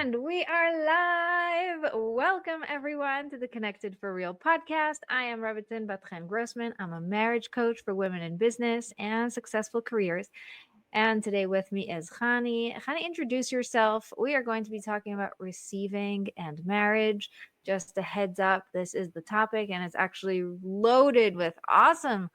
And we are live. Welcome, everyone, to the Connected for Real podcast. I am Rebbetzin Bat-Chen Grossman. I'm a marriage coach for women in business and successful careers. And today with me is Chany. Chany, introduce yourself. We are going to be talking about receiving and marriage. Just a heads up, this is the topic, and it's actually loaded with awesome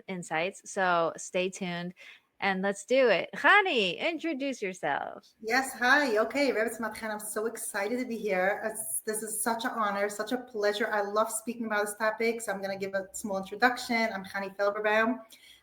insights. So stay tuned. And let's do it. Chany, introduce yourself. Yes, hi. Okay, Rebbetzin Bat-Chen, I'm so excited to be here. This is such an honor, such a pleasure. I love speaking about this topic, so I'm going to give a small introduction. I'm Chany Felberbaum.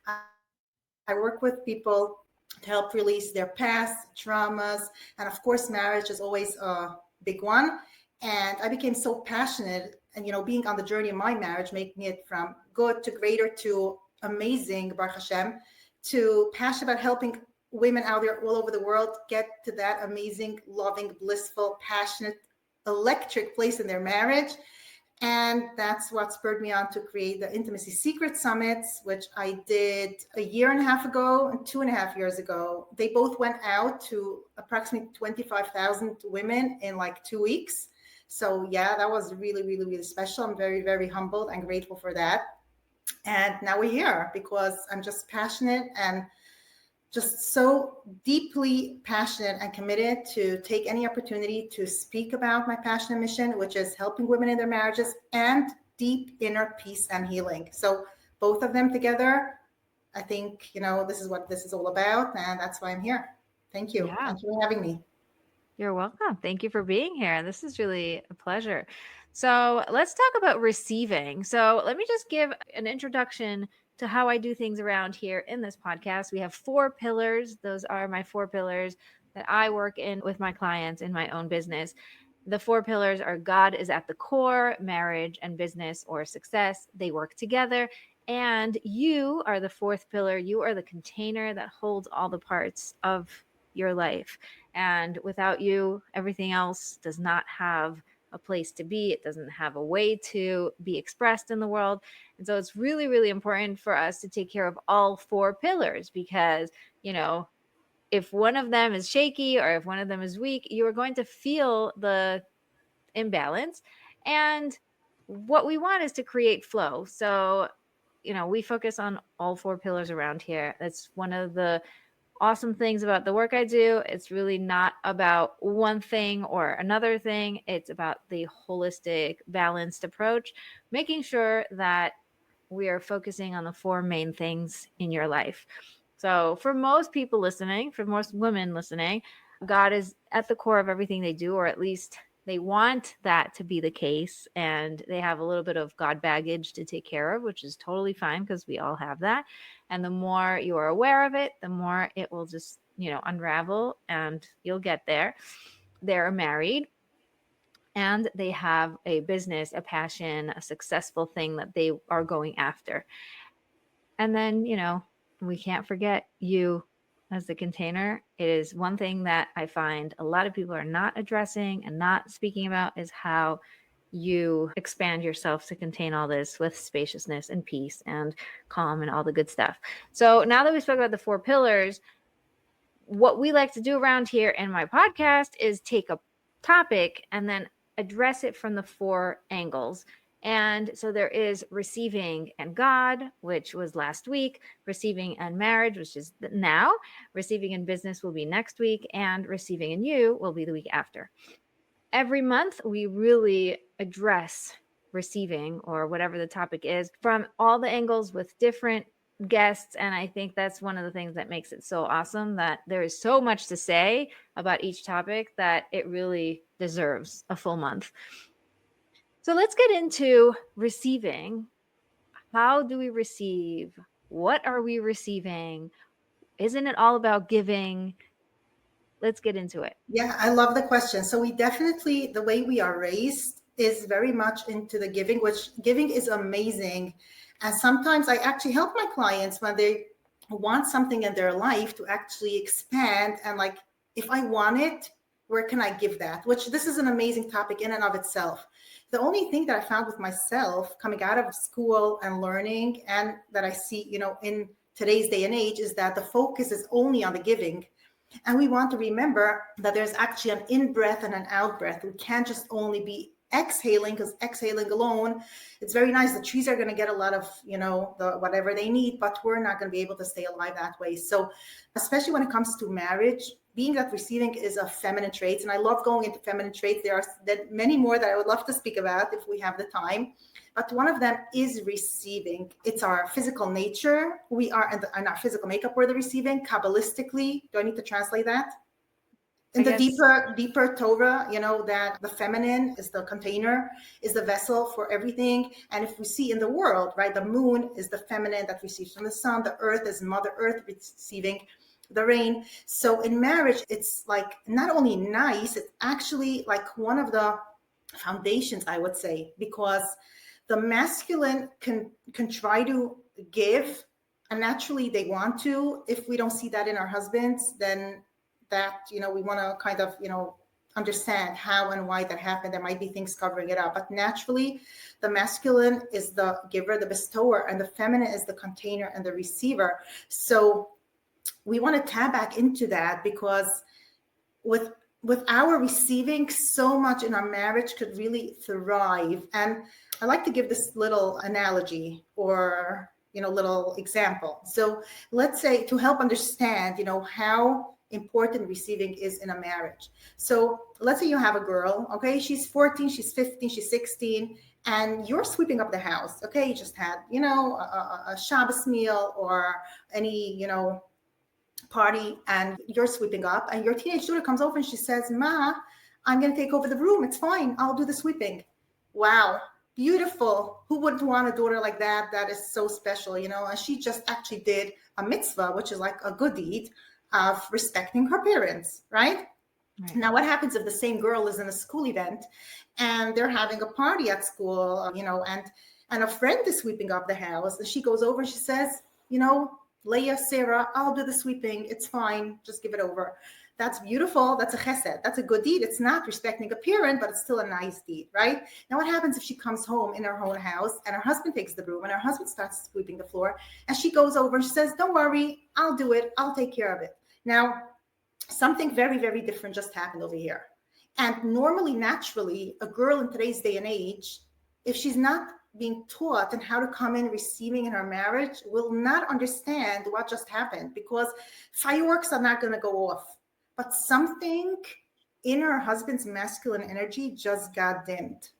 I work with people to help release their past traumas, and of course, marriage is always a big one. And I became so passionate, and being on the journey of my marriage, making it from good to greater to amazing, Baruch Hashem, to passionate about helping women out there all over the world get to that amazing, loving, blissful, passionate, electric place in their marriage. And that's what spurred me on to create the Intimacy Secret Summits, which I did a year and a half ago and 2.5 years ago. They both went out to approximately 25,000 women in like 2 weeks. So yeah, that was really, really, really special. I'm very, very humbled and grateful for that. And now we're here because I'm just passionate and just so deeply passionate and committed to take any opportunity to speak about my passion and mission, which is helping women in their marriages and deep inner peace and healing. So both of them together, I think, this is what this is all about. And that's why I'm here. Thank you. Yeah. Thank you for having me. You're welcome. Thank you for being here. This is really a pleasure. So let's talk about receiving. So let me just give an introduction to how I do things around here in this podcast. We have 4 pillars. Those are my 4 pillars that I work in with my clients in my own business. The 4 pillars are God is at the core, marriage and business or success. They work together. And you are the 4th pillar. You are the container that holds all the parts of your life. And without you, everything else does not have a place to be. It doesn't have a way to be expressed in the world. And so it's really, really important for us to take care of all 4 pillars because, if one of them is shaky or if one of them is weak, you are going to feel the imbalance. And what we want is to create flow. So, we focus on all 4 pillars around here. That's one of the awesome things about the work I do. It's really not about one thing or another thing. It's about the holistic, balanced approach, making sure that we are focusing on the 4 main things in your life. So for most people listening, for most women listening, God is at the core of everything they do, or at least they want that to be the case. And they have a little bit of God baggage to take care of, which is totally fine because we all have that. And the more you are aware of it, the more it will just, unravel and you'll get there. They're married and they have a business, a passion, a successful thing that they are going after. And then, we can't forget you as the container. It is one thing that I find a lot of people are not addressing and not speaking about is how you expand yourself to contain all this with spaciousness and peace and calm and all the good stuff. So now that we spoke about the 4 pillars, what we like to do around here in my podcast is take a topic and then address it from the 4 angles. And so there is receiving and God, which was last week, receiving and marriage, which is now, receiving in business will be next week, and receiving in you will be the week after. Every month, we really address receiving or whatever the topic is from all the angles with different guests. And I think that's one of the things that makes it so awesome, that there is so much to say about each topic that it really deserves a full month. So let's get into receiving. How do we receive? What are we receiving? Isn't it all about giving? Let's get into it. Yeah, I love the question. So we definitely, the way we are raised is very much into the giving, which giving is amazing. And sometimes I actually help my clients when they want something in their life to actually expand. And like, if I want it, where can I give that? Which this is an amazing topic in and of itself. The only thing that I found with myself coming out of school and learning, and that I see, in today's day and age, is that the focus is only on the giving. And we want to remember that there's actually an in breath and an out breath. We can't just only be exhaling, because exhaling alone, it's very nice. The trees are going to get a lot of, the whatever they need, but we're not going to be able to stay alive that way. So especially when it comes to marriage, being that receiving is a feminine trait, and I love going into feminine traits. There are many more that I would love to speak about if we have the time. But one of them is receiving. It's our physical nature. We are in our physical makeup. We're the receiving. Kabbalistically, do I need to translate that? In I the guess. deeper Torah, that the feminine is the container, is the vessel for everything. And if we see in the world, right, the moon is the feminine that receives from the sun. The earth is Mother Earth receiving the rain. So in marriage, it's like not only nice, it's actually like one of the foundations, I would say, because the masculine can try to give, and naturally they want to. If we don't see that in our husbands, then that we want to kind of understand how and why that happened. There might be things covering it up, but naturally the masculine is the giver, the bestower, and the feminine is the container and the receiver. So we want to tap back into that, because with our receiving, so much in our marriage could really thrive. And I like to give this little analogy, or little example. So let's say, to help understand how important receiving is in a marriage. So let's say you have a girl, okay, she's 14, she's 15, she's 16, and you're sweeping up the house. Okay, you just had a Shabbos meal or any party, and you're sweeping up, and your teenage daughter comes over and she says, "Ma, I'm going to take over the room. It's fine. I'll do the sweeping." Wow. Beautiful. Who wouldn't want a daughter like that? That is so special, and she just actually did a mitzvah, which is like a good deed of respecting her parents, right? Right. Now, what happens if the same girl is in a school event and they're having a party at school, and a friend is sweeping up the house, and she goes over and she says, "Leah, Sarah, I'll do the sweeping. It's fine. Just give it over." That's beautiful. That's a chesed. That's a good deed. It's not respecting a parent, but it's still a nice deed, right? Now, what happens if she comes home in her own house and her husband takes the broom and her husband starts sweeping the floor, and she goes over and she says, "Don't worry, I'll do it. I'll take care of it." Now, something very, very different just happened over here. And normally, naturally, a girl in today's day and age, if she's not being taught and how to come in receiving in her marriage, will not understand what just happened, because fireworks are not going to go off. But something in her husband's masculine energy just got dimmed.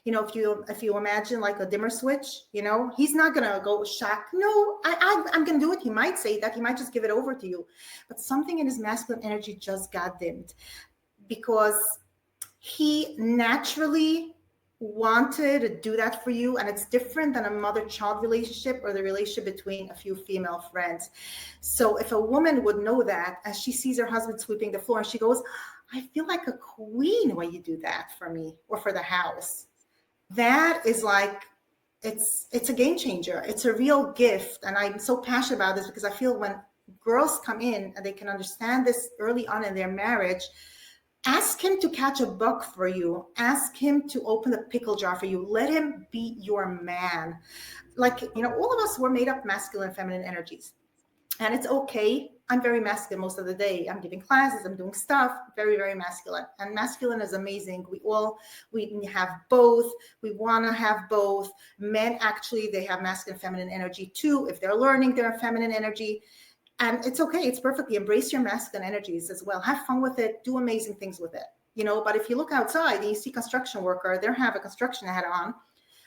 If you imagine like a dimmer switch, he's not gonna go shock. No, I'm gonna do it. He might say that. He might just give it over to you. But something in his masculine energy just got dimmed, because he naturally wanted to do that for you. And it's different than a mother-child relationship or the relationship between a few female friends. So if a woman would know that, as she sees her husband sweeping the floor, and she goes, "I feel like a queen when you do that for me or for the house," that is like, it's a game changer. It's a real gift. And I'm so passionate about this, because I feel when girls come in and they can understand this early on in their marriage, ask him to catch a buck for you. Ask him to open the pickle jar for you. Let him be your man. Like, all of us were made up masculine and feminine energies. And it's okay. I'm very masculine most of the day. I'm giving classes, I'm doing stuff, very, very masculine. And masculine is amazing. We have both. We want to have both. Men, actually, they have masculine and feminine energy too. If they're learning their feminine energy. And it's okay. It's perfectly. Embrace your masculine energies as well. Have fun with it. Do amazing things with it. But if you look outside and you see construction worker, they have a construction hat on,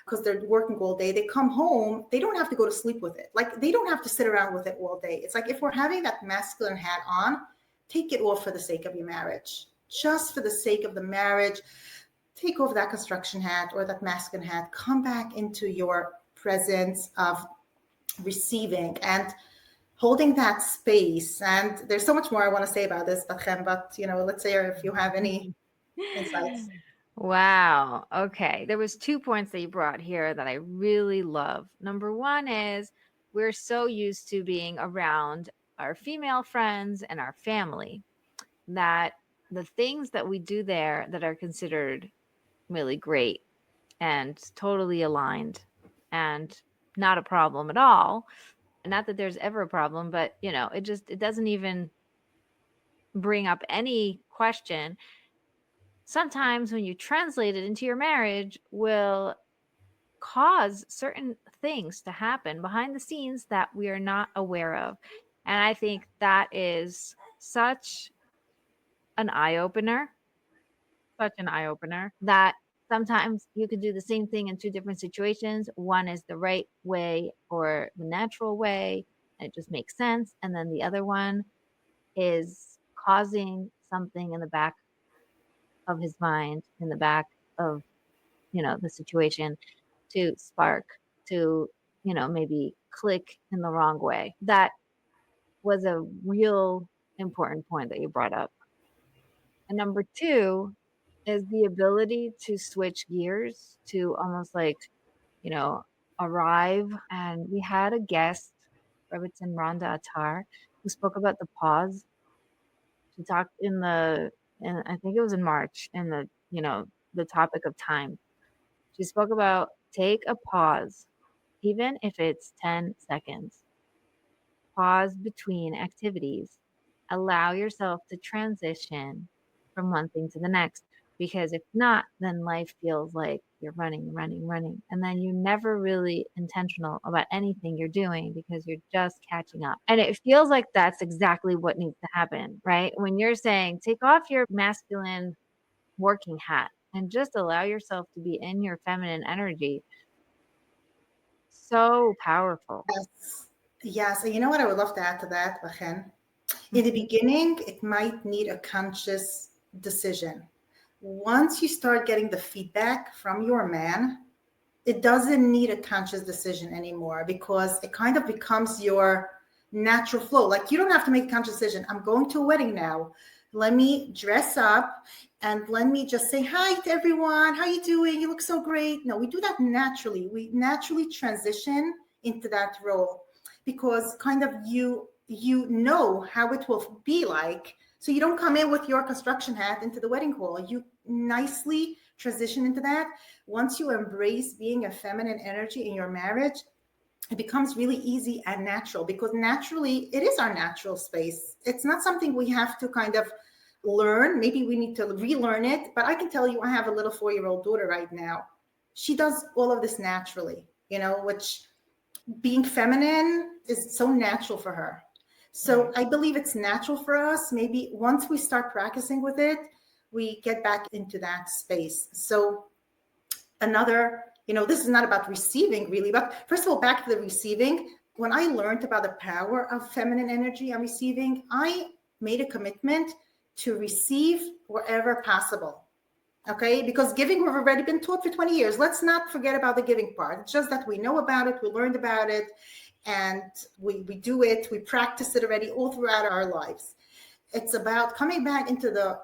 because they're working all day. They come home, they don't have to go to sleep with it. Like, they don't have to sit around with it all day. It's like, if we're having that masculine hat on, take it off for the sake of your marriage. Just for the sake of the marriage, take off that construction hat or that masculine hat. Come back into your presence of receiving and holding that space. And there's so much more I want to say about this, Bat-Chen, but let's say if you have any insights. Wow. Okay. There was 2 points that you brought here that I really love. Number one is, we're so used to being around our female friends and our family that the things that we do there that are considered really great and totally aligned and not a problem at all. Not that there's ever a problem, but it doesn't even bring up any question, sometimes when you translate it into your marriage will cause certain things to happen behind the scenes that we are not aware of. And I think that is such an eye-opener, that sometimes you could do the same thing in two different situations. One is the right way or the natural way, and it just makes sense. And then the other one is causing something in the back of his mind, in the back of, the situation to spark, to, maybe click in the wrong way. That was a real important point that you brought up. And number two is the ability to switch gears, to almost like, you know, arrive. And we had a guest, Rebbetzin Bat-Chen, who spoke about the pause. She talked and I think it was in March, in the topic of time. She spoke about take a pause, even if it's 10 seconds. Pause between activities. Allow yourself to transition from one thing to the next. Because if not, then life feels like you're running, running, running. And then you're never really intentional about anything you're doing because you're just catching up. And it feels like that's exactly what needs to happen, right? When you're saying, take off your masculine working hat and just allow yourself to be in your feminine energy. So powerful. Yes. Yes. And you know what I would love to add to that, Bachen? In the Mhm. beginning, it might need a conscious decision. Once you start getting the feedback from your man, it doesn't need a conscious decision anymore because it kind of becomes your natural flow. Like you don't have to make a conscious decision. I'm going to a wedding now. Let me dress up and let me just say hi to everyone. How you doing? You look so great. No, we do that naturally. We naturally transition into that role because kind of you know how it will be like. So you don't come in with your construction hat into the wedding hall. You nicely transition into that. Once you embrace being a feminine energy in your marriage, it becomes really easy and natural because naturally it is our natural space. It's not something we have to kind of learn. Maybe we need to relearn it. But I can tell you, I have a little 4-year-old daughter right now. She does all of this naturally, which being feminine is so natural for her. So I believe it's natural for us. Maybe once we start practicing with it, we get back into that space. So another, this is not about receiving really, but first of all, back to the receiving. When I learned about the power of feminine energy and receiving, I made a commitment to receive wherever possible. Okay, because giving, we've already been taught for 20 years. Let's not forget about the giving part. It's just that we know about it, we learned about it, and we do it, we practice it already all throughout our lives. It's about coming back into the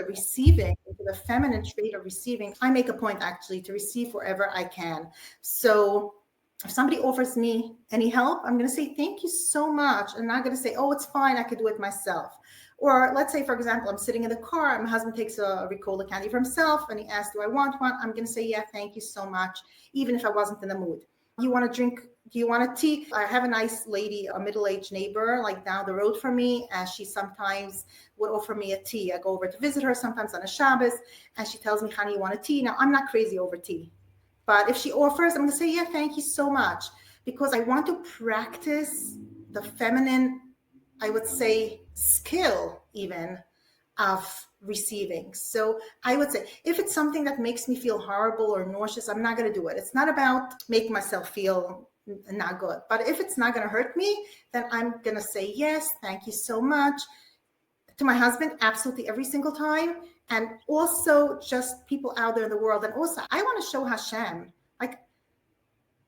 receiving, into the feminine trait of receiving. I make a point actually to receive wherever I can. So if somebody offers me any help, I'm going to say thank you so much. I'm not going to say, oh, it's fine, I could do it myself. Or let's say, for example, I'm sitting in the car and my husband takes a Ricola candy for himself and he asks, do I want one? I'm going to say, yeah, thank you so much, even if I wasn't in the mood. You want to drink? Do you want a tea? I have a nice lady, a middle-aged neighbor, like down the road from me, and she sometimes would offer me a tea. I go over to visit her sometimes on a Shabbos, and she tells me, Chany, you want a tea? Now, I'm not crazy over tea. But if she offers, I'm going to say, yeah, thank you so much, because I want to practice the feminine, I would say, skill even of receiving. So I would say, if it's something that makes me feel horrible or nauseous, I'm not going to do it. It's not about making myself feel not good. But if it's not going to hurt me, then I'm going to say, yes, thank you so much. To my husband, absolutely every single time. And also just people out there in the world. And also, I want to show Hashem, like,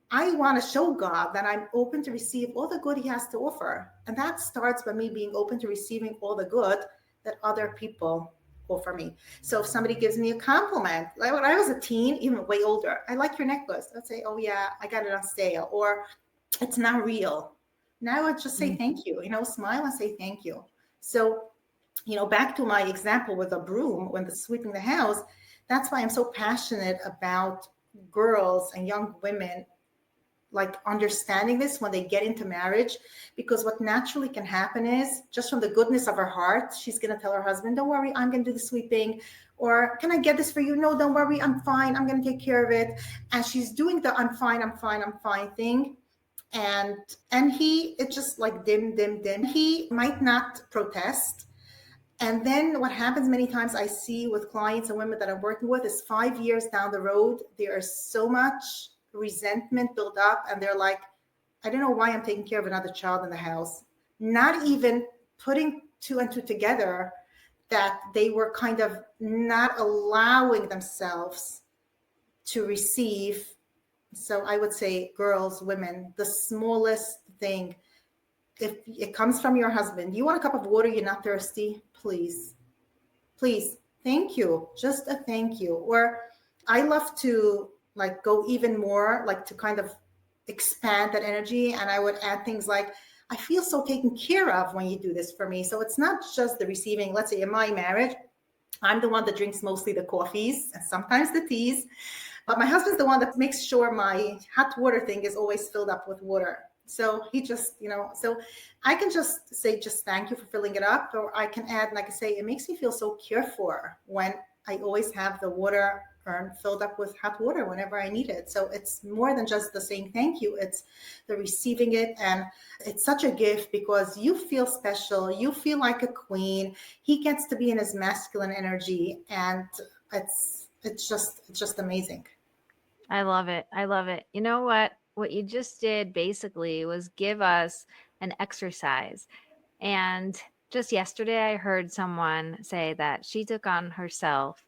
I want to show God that I'm open to receive all the good he has to offer. And that starts by me being open to receiving all the good that other people offer me. So if somebody gives me a compliment, like when I was a teen, even way older, I like your necklace. I'd say, oh yeah, I got it on sale, or it's not real. Now I just say thank you, smile and say thank you. So, back to my example with a broom when the sweeping the house, that's why I'm so passionate about girls and young women like understanding this when they get into marriage, because what naturally can happen is just from the goodness of her heart, she's going to tell her husband, don't worry, I'm going to do the sweeping, or can I get this for you? No, don't worry, I'm fine, I'm going to take care of it. And she's doing the I'm fine thing. And he, it's just like dim. He might not protest. And then what happens many times I see with clients and women that I'm working with is 5 years down the road, there is so much resentment built up. And they're like, I don't know why I'm taking care of another child in the house. Not even putting two and two together, that they were kind of not allowing themselves to receive. So I would say, girls, women, the smallest thing, if it comes from your husband, you want a cup of water, you're not thirsty, please, thank you, just a thank you. Or I love to like go even more, like to kind of expand that energy. And I would add things like, I feel so taken care of when you do this for me. So it's not just the receiving. Let's say in my marriage, I'm the one that drinks mostly the coffees and sometimes the teas, but my husband's the one that makes sure my hot water thing is always filled up with water. So he just, so I can just say, just thank you for filling it up. Or I can add, like I say, it makes me feel so cared for when I always have the water urn filled up with hot water whenever I need it. So it's more than just the saying thank you, it's the receiving it. And it's such a gift because you feel special, you feel like a queen. He gets to be in his masculine energy, and it's just amazing. I love it. I love it. You know what? What you just did basically was give us an exercise. And just yesterday, I heard someone say that she took on herself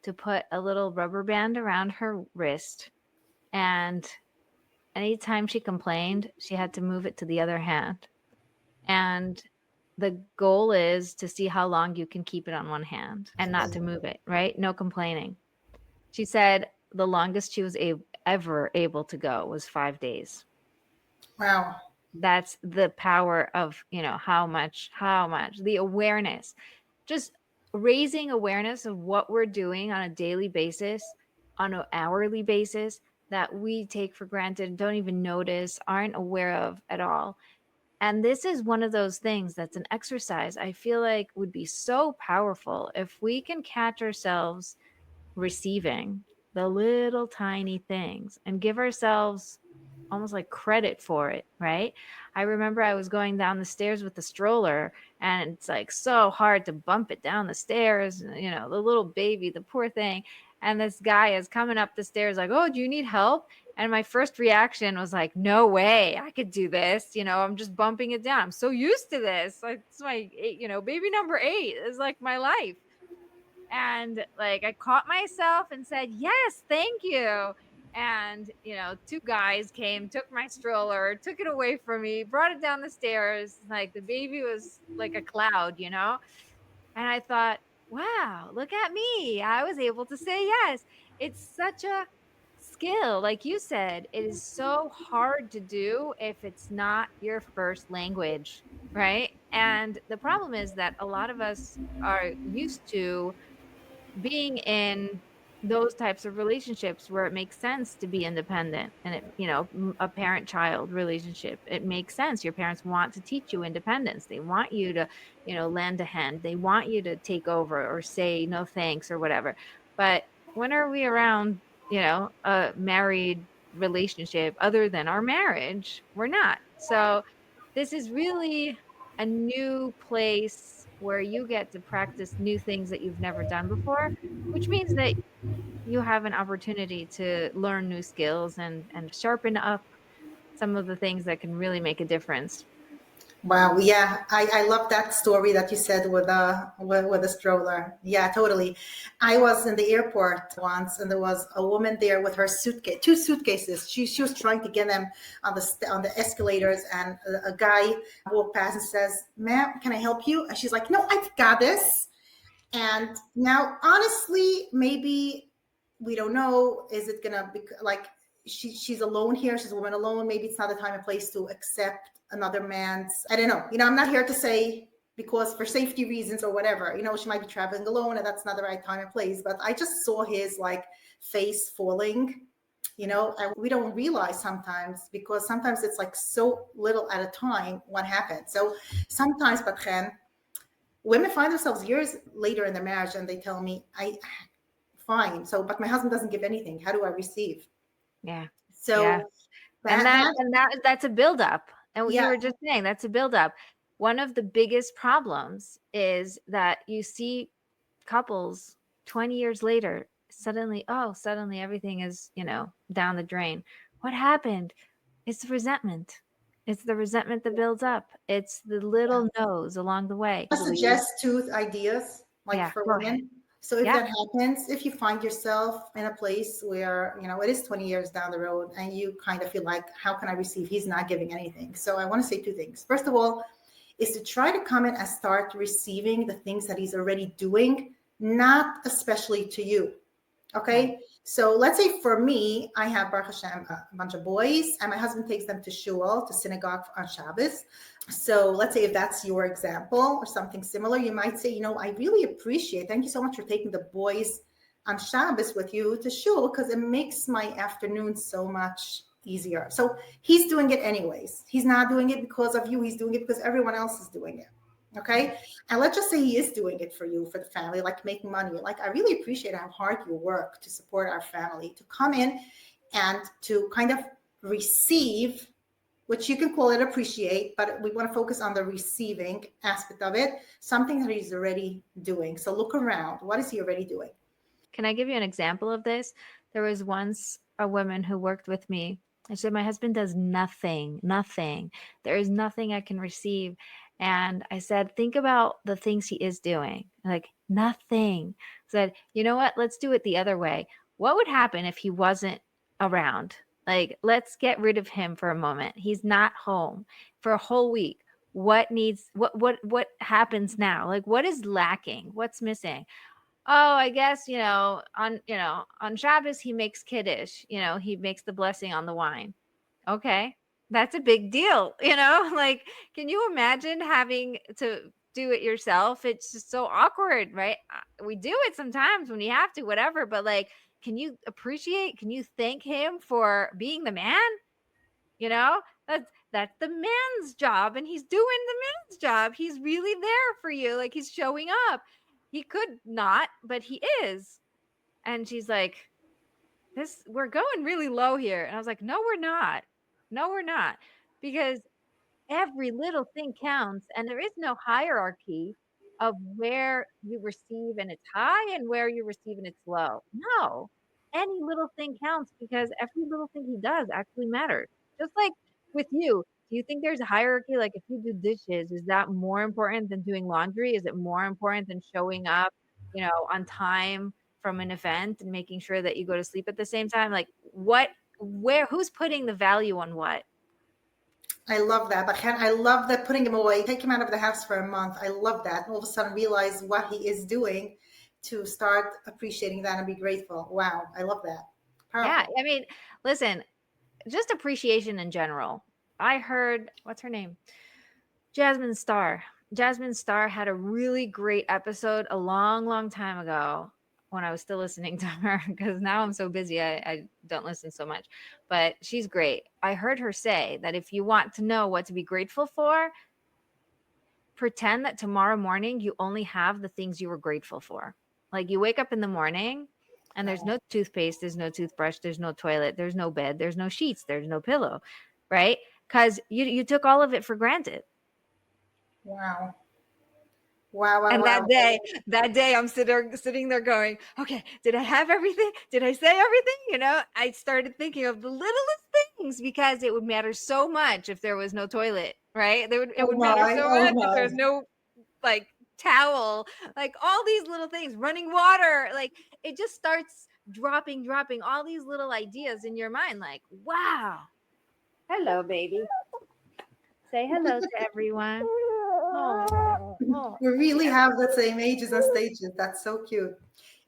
to put a little rubber band around her wrist. And anytime she complained, she had to move it to the other hand. And the goal is to see how long you can keep it on one hand and not to move it, right? No complaining. She said the longest she was ever able to go was 5 days. Wow. That's the power of, how much the awareness, just raising awareness of what we're doing on a daily basis, on an hourly basis, that we take for granted, don't even notice, aren't aware of at all. And this is one of those things that's an exercise I feel like would be so powerful if we can catch ourselves receiving the little tiny things and give ourselves almost like credit for it, right? I remember I was going down the stairs with the stroller, and it's like so hard to bump it down the stairs, the little baby, the poor thing. And this guy is coming up the stairs like, "Oh, do you need help?" And my first reaction was like, "No way, I could do this. I'm just bumping it down. I'm so used to this. Like, it's my, baby number 8 is like my life." And like I caught myself and said, "Yes, thank you." And, two guys came, took my stroller, took it away from me, brought it down the stairs. Like the baby was like a cloud. And I thought, wow, look at me. I was able to say yes. It's such a skill. Like you said, it is so hard to do if it's not your first language, right? And the problem is that a lot of us are used to being in those types of relationships where it makes sense to be independent, and a parent child relationship, it makes sense. Your parents want to teach you independence. They want you to, lend a hand. They want you to take over or say no thanks or whatever. But when are we around, a married relationship other than our marriage? We're not. So this is really a new place where you get to practice new things that you've never done before, which means that you have an opportunity to learn new skills and sharpen up some of the things that can really make a difference. Wow. Yeah. I love that story that you said with the stroller. Yeah, totally. I was in the airport once, and there was a woman there with her suitcase, 2 suitcases. She was trying to get them on the escalators, and a guy walked past and says, "Ma'am, can I help you?" And she's like, "No, I've got this." And now, honestly, maybe we don't know. Is it gonna be like she's alone here? She's a woman alone. Maybe it's not the time and place to accept another man's. I don't know. I'm not here to say because for safety reasons or whatever. She might be traveling alone, and that's not the right time and place. But I just saw his like face falling, We don't realize sometimes, because sometimes it's like so little at a time what happens. So sometimes, Bat-Chen, women find themselves years later in their marriage and they tell me, fine, so, but my husband doesn't give anything. How do I receive? Yeah. Yeah. So And that's a buildup. And what you yeah, were just saying, that's a buildup. One of the biggest problems is that you see couples 20 years later, suddenly everything is, down the drain. What happened? It's resentment. It's the resentment that builds up. It's the yeah. little no's along the way. I suggest two ideas, like Yeah, for go ahead. women. So if Yeah. that happens, if you find yourself in a place where, it is 20 years down the road and you kind of feel like, how can I receive? He's not giving anything. So I want to say two things. First of all, is to try to come in and start receiving the things that he's already doing, not especially to you. Okay. Right. So let's say for me, I have Baruch Hashem, a bunch of boys, and my husband takes them to shul, to synagogue on Shabbos. So let's say if that's your example or something similar, you might say, I really appreciate, thank you so much for taking the boys on Shabbos with you to shul, because it makes my afternoon so much easier. So he's doing it anyways. He's not doing it because of you. He's doing it because everyone else is doing it. Okay. And let's just say he is doing it for you, for the family, like making money. Like, I really appreciate how hard you work to support our family, to come in and to kind of receive, which you can call it appreciate, but we want to focus on the receiving aspect of it, something that he's already doing. So look around. What is he already doing? Can I give you an example of this? There was once a woman who worked with me. I said, my husband does nothing. There is nothing I can receive. And I said, think about the things he is doing. Like, nothing. I said, you know what? Let's do it the other way. What would happen if he wasn't around? Like, let's get rid of him for a moment. He's not home for a whole week. What happens now? Like, what is lacking? What's missing? Oh, I guess, on Shabbos, he makes Kiddush, he makes the blessing on the wine. Okay. That's a big deal, like, can you imagine having to do it yourself? It's just so awkward, right? We do it sometimes when you have to, whatever, but like, can you thank him for being the man? That's the man's job, and he's doing the man's job. He's really there for you. Like, he's showing up. He could not, but he is. And she's like, we're going really low here. And I was like, no, we're not. No, we're not. Because every little thing counts, and there is no hierarchy of where you receive and it's high and where you receive and it's low. No, any little thing counts, because every little thing he does actually matters. Just like with you, do you think there's a hierarchy? Like, if you do dishes, is that more important than doing laundry? Is it more important than showing up, on time from an event and making sure that you go to sleep at the same time? Like, who's putting the value on what? I love that. But I love that, putting him away, take him out of the house for a month. I love that. And all of a sudden realize what he is doing, to start appreciating that and be grateful. Wow. I love that. Powerful. Yeah. I mean, listen, just appreciation in general. I heard, what's her name? Jasmine Star. Jasmine Star had a really great episode a long, long time ago when I was still listening to her, because now I'm so busy, I don't listen so much. But she's great. I heard her say that if you want to know what to be grateful for, pretend that tomorrow morning you only have the things you were grateful for. Like, you wake up in the morning and there's no toothpaste, there's no toothbrush, there's no toilet, there's no bed, there's no sheets, there's no pillow, right? Because you took all of it for granted. Wow. Wow. And that day I'm sitting there going, okay, did I have everything? Did I say everything? I started thinking of the littlest things, because it would matter so much if there was no toilet, right? It would matter so much if there's no, like, towel, like all these little things, running water. Like, it just starts dropping all these little ideas in your mind. Like, wow. Hello, baby. Say hello to everyone. We really have the same ages and stages. That's so cute.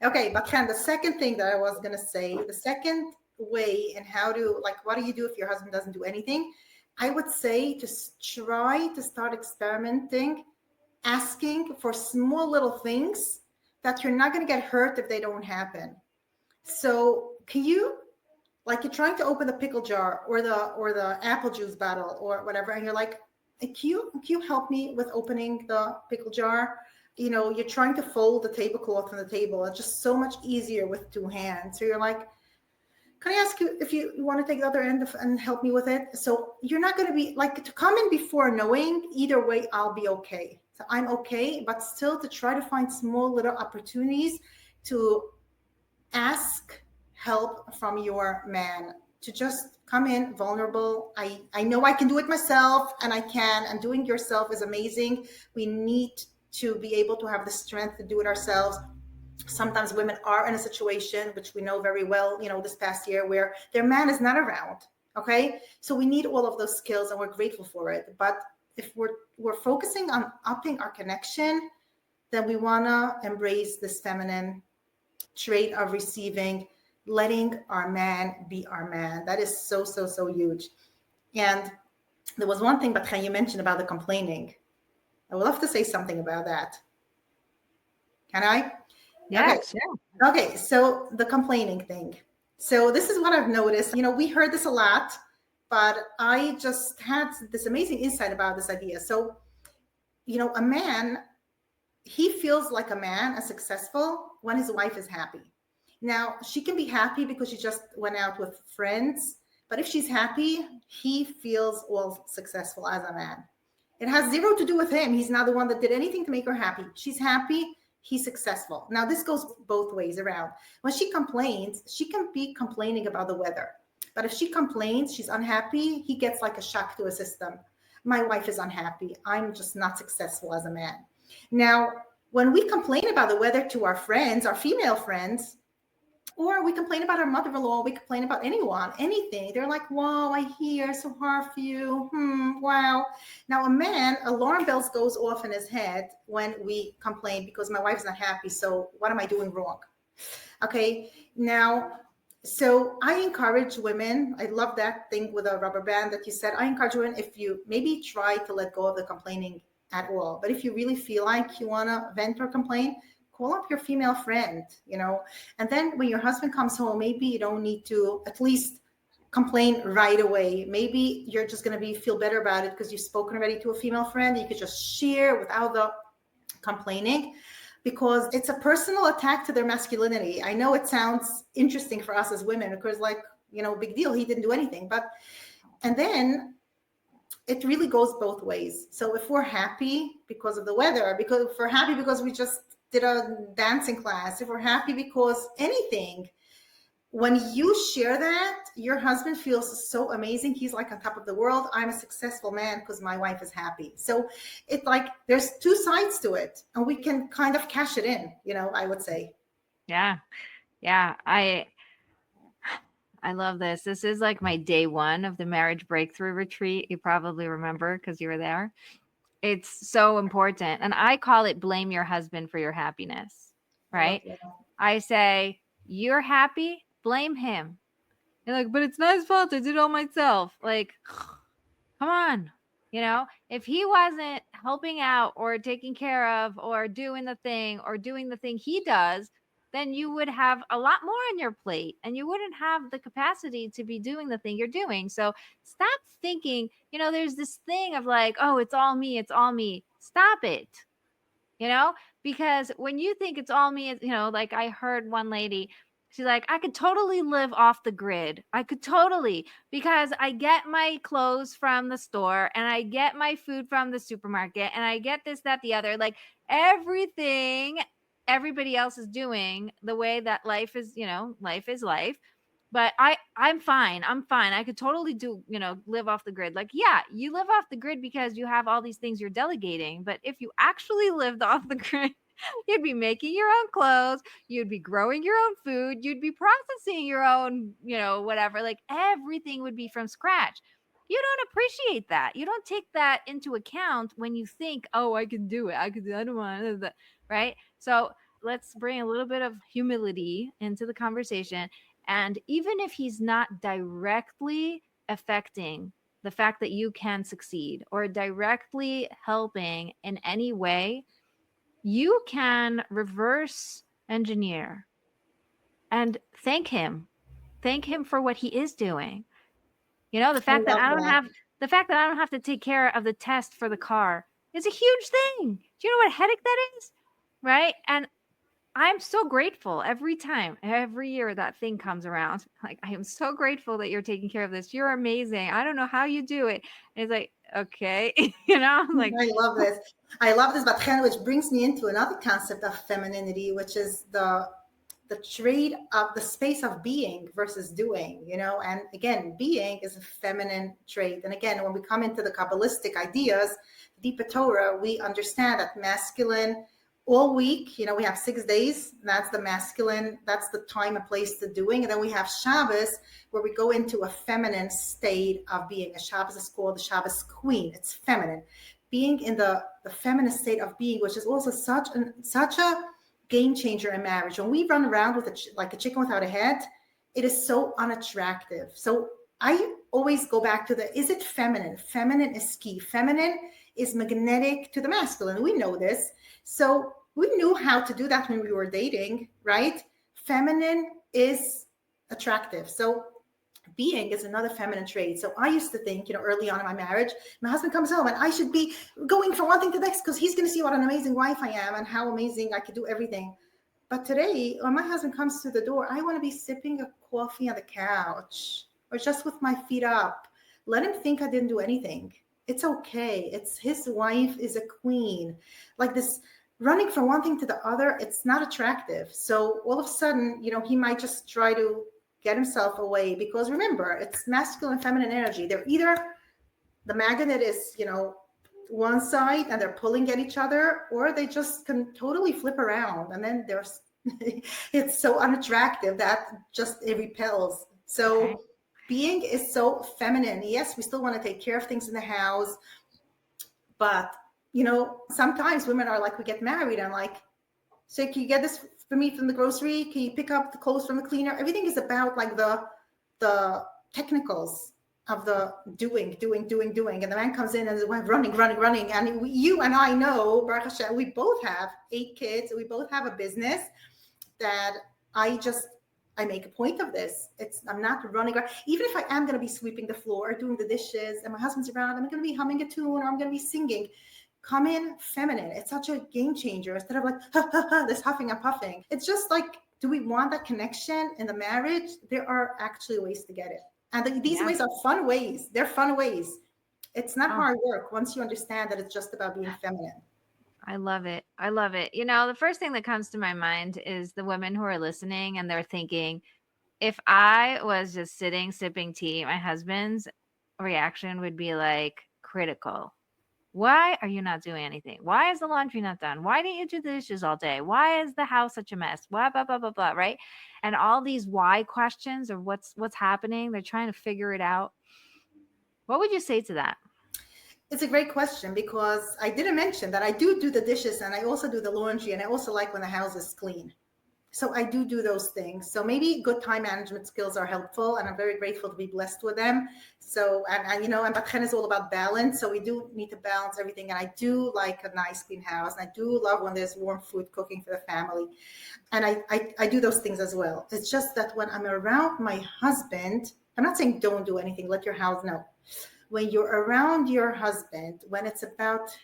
Okay, but Ken, the second thing that I was going to say, the second way, and how to, like, what do you do if your husband doesn't do anything? I would say just try to start experimenting, asking for small little things that you're not going to get hurt if they don't happen. So can you, like you're trying to open the pickle jar or the apple juice bottle or whatever, and you're like, can you help me with opening the pickle jar? You're trying to fold the tablecloth on the table. It's just so much easier with two hands. So you're like, can I ask you if you want to take the other end and help me with it? So you're not going to be like, to come in before knowing, either way, I'll be okay. So I'm okay, but still to try to find small little opportunities to ask help from your man, to just come in vulnerable. I know I can do it myself, and I can, and doing yourself is amazing. We need to be able to have the strength to do it ourselves. Sometimes women are in a situation, which we know very well, this past year, where their man is not around. Okay. So we need all of those skills, and we're grateful for it. But if we're focusing on upping our connection, then we want to embrace this feminine trait of receiving, letting our man be our man. That is so, so, so huge. And there was one thing, Bat-Chen, you mentioned about the complaining. I would love to say something about that. Can I? Yeah, Okay. sure. Okay. So the complaining thing. So this is what I've noticed. We heard this a lot, but I just had this amazing insight about this idea. So, a man, he feels like a man and successful when his wife is happy. Now, she can be happy because she just went out with friends, but if she's happy, he feels all successful as a man. It has zero to do with him. He's not the one that did anything to make her happy. She's happy, he's successful. Now, this goes both ways around. When she complains, she can be complaining about the weather. But if she complains, she's unhappy, he gets like a shock to his system. My wife is unhappy. I'm just not successful as a man. Now, when we complain about the weather to our friends, our female friends, or we complain about our mother-in-law, we complain about anyone, anything, they're like, wow, I hear, so hard for you. Wow. Now, a man, alarm bells goes off in his head when we complain because my wife's not happy. So what am I doing wrong? Okay. Now, so I encourage women. I love that thing with a rubber band that you said. I encourage women, if you maybe try to let go of the complaining at all, but if you really feel like you want to vent or complain, call up your female friend, and then when your husband comes home, maybe you don't need to at least complain right away. Maybe you're just going to feel better about it because you've spoken already to a female friend. You could just share without the complaining, because it's a personal attack to their masculinity. I know it sounds interesting for us as women because big deal, he didn't do anything, and then it really goes both ways. So if we're happy because of the weather, because if we're happy because we just did a dancing class, if we're happy because anything, when you share that, your husband feels so amazing. He's like on top of the world. I'm a successful man because my wife is happy. So it's like there's two sides to it, and we can kind of cash it in, I would say. Yeah. Yeah. I love this. This is like my day one of the marriage breakthrough retreat. You probably remember because you were there. It's so important. And I call it blame your husband for your happiness, I love right? that. I say, you're happy, blame him. You're like, but it's not his fault. I did it all myself. Like, come on. If he wasn't helping out or taking care of or doing the thing he does, then you would have a lot more on your plate and you wouldn't have the capacity to be doing the thing you're doing. So stop thinking, there's this thing of like, oh, it's all me. It's all me. Stop it. Because when you think it's all me, like I heard one lady, she's like, I could totally live off the grid. I could totally, because I get my clothes from the store and I get my food from the supermarket and I get this, that, the other, like everything everybody else is doing, the way that life is, life is life. But I'm fine. I'm fine. I could totally do, live off the grid. Like, yeah, you live off the grid because you have all these things you're delegating. But if you actually lived off the grid, you'd be making your own clothes, you'd be growing your own food, you'd be processing your own, whatever. Like everything would be from scratch. You don't appreciate that. You don't take that into account when you think, oh, I can do it. I don't want that. Right. So let's bring a little bit of humility into the conversation. And even if he's not directly affecting the fact that you can succeed or directly helping in any way, you can reverse engineer and thank him Thank him for what he is doing. You know, the I fact that love that. I don't have to take care of the test for the car is a huge thing. Do you know what a headache that is? Right? And I'm so grateful every time, every year that thing comes around. Like, I am so grateful that you're taking care of this. You're amazing. I don't know how you do it. And it's like, okay, like, I love this. I love this Bat-Chen, which brings me into another concept of femininity, which is the trade of the space of being versus doing, and again, being is a feminine trait. And again, when we come into the Kabbalistic ideas, deeper Torah, we understand that masculine all week, we have 6 days. That's the masculine, that's the time and place to doing. And then we have Shabbos, where we go into a feminine state of being. A Shabbos is called the Shabbos queen. It's feminine. Being in the feminine state of being, which is also such a game changer in marriage. When we run around with like a chicken without a head, it is so unattractive. So I always go back to is it feminine? Feminine is key. Feminine is magnetic to the masculine. We know this. So we knew how to do that when we were dating, right? Feminine is attractive. So being is another feminine trait. So I used to think, early on in my marriage, my husband comes home and I should be going from one thing to the next because he's going to see what an amazing wife I am and how amazing I could do everything. But today, when my husband comes through the door, I want to be sipping a coffee on the couch or just with my feet up. Let him think I didn't do anything. It's okay. It's his wife is a queen. Like this running from one thing to the other, it's not attractive. So all of a sudden, he might just try to get himself away, because remember, it's masculine and feminine energy. They're either the magnet is, one side and they're pulling at each other, or they just can totally flip around. And then there's, it's so unattractive that just it repels. So okay. being is so feminine. Yes, we still want to take care of things in the house, but sometimes women are like, we get married and like, so can you get this for me from the grocery? Can you pick up the clothes from the cleaner? Everything is about like the technicals of the doing. And the man comes in and is running. And you and I know, Baruch Hashem, we both have 8 kids. We both have a business that I make a point of this. I'm not running around. Even if I am going to be sweeping the floor or doing the dishes and my husband's around, I'm going to be humming a tune or I'm going to be singing. Come in feminine. It's such a game changer. Instead of like this huffing and puffing. It's just like, do we want that connection in the marriage? There are actually ways to get it. And these ways are fun ways. They're fun ways. It's not hard work once you understand that it's just about being feminine. I love it. I love it. The first thing that comes to my mind is the women who are listening and they're thinking, if I was just sitting, sipping tea, my husband's reaction would be like critical. Why are you not doing anything? Why is the laundry not done? Why didn't you do the dishes all day? Why is the house such a mess? Why, blah, blah, blah, blah, right? And all these why questions or what's happening, they're trying to figure it out. What would you say to that? It's a great question, because I didn't mention that I do the dishes and I also do the laundry, and I also like when the house is clean. So I do those things. So maybe good time management skills are helpful, and I'm very grateful to be blessed with them. So, and Bat-Chen is all about balance. So we do need to balance everything. And I do like a nice clean house. And I do love when there's warm food cooking for the family. And I do those things as well. It's just that when I'm around my husband, I'm not saying don't do anything, let your house know. When you're around your husband, when it's about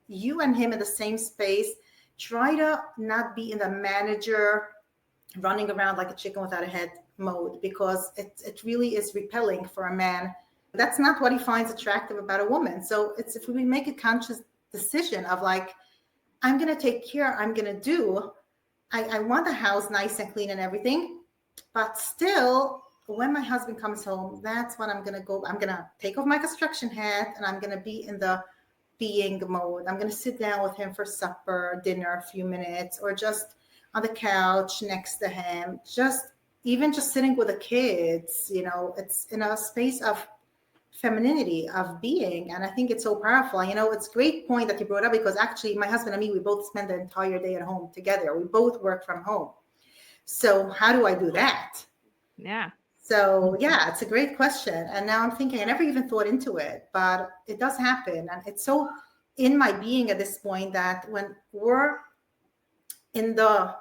you and him in the same space, try to not be in the manager running around like a chicken without a head mode, because it really is repelling for a man. That's not what he finds attractive about a woman. So it's, if we make a conscious decision of like, I'm going to take care, I'm going to do, I want the house nice and clean and everything, but still, when my husband comes home, that's when I'm going to go, I'm going to take off my construction hat and I'm going to be in the being mode. I'm going to sit down with him for supper, dinner, a few minutes, or just on the couch next to him, just sitting with the kids. It's in a space of femininity, of being. And I think it's so powerful. It's a great point that you brought up, because actually my husband and me, we both spend the entire day at home together. We both work from home. So how do I do that? Yeah. So yeah, it's a great question. And now I'm thinking, I never even thought into it, but it does happen. And it's so in my being at this point that when we're in the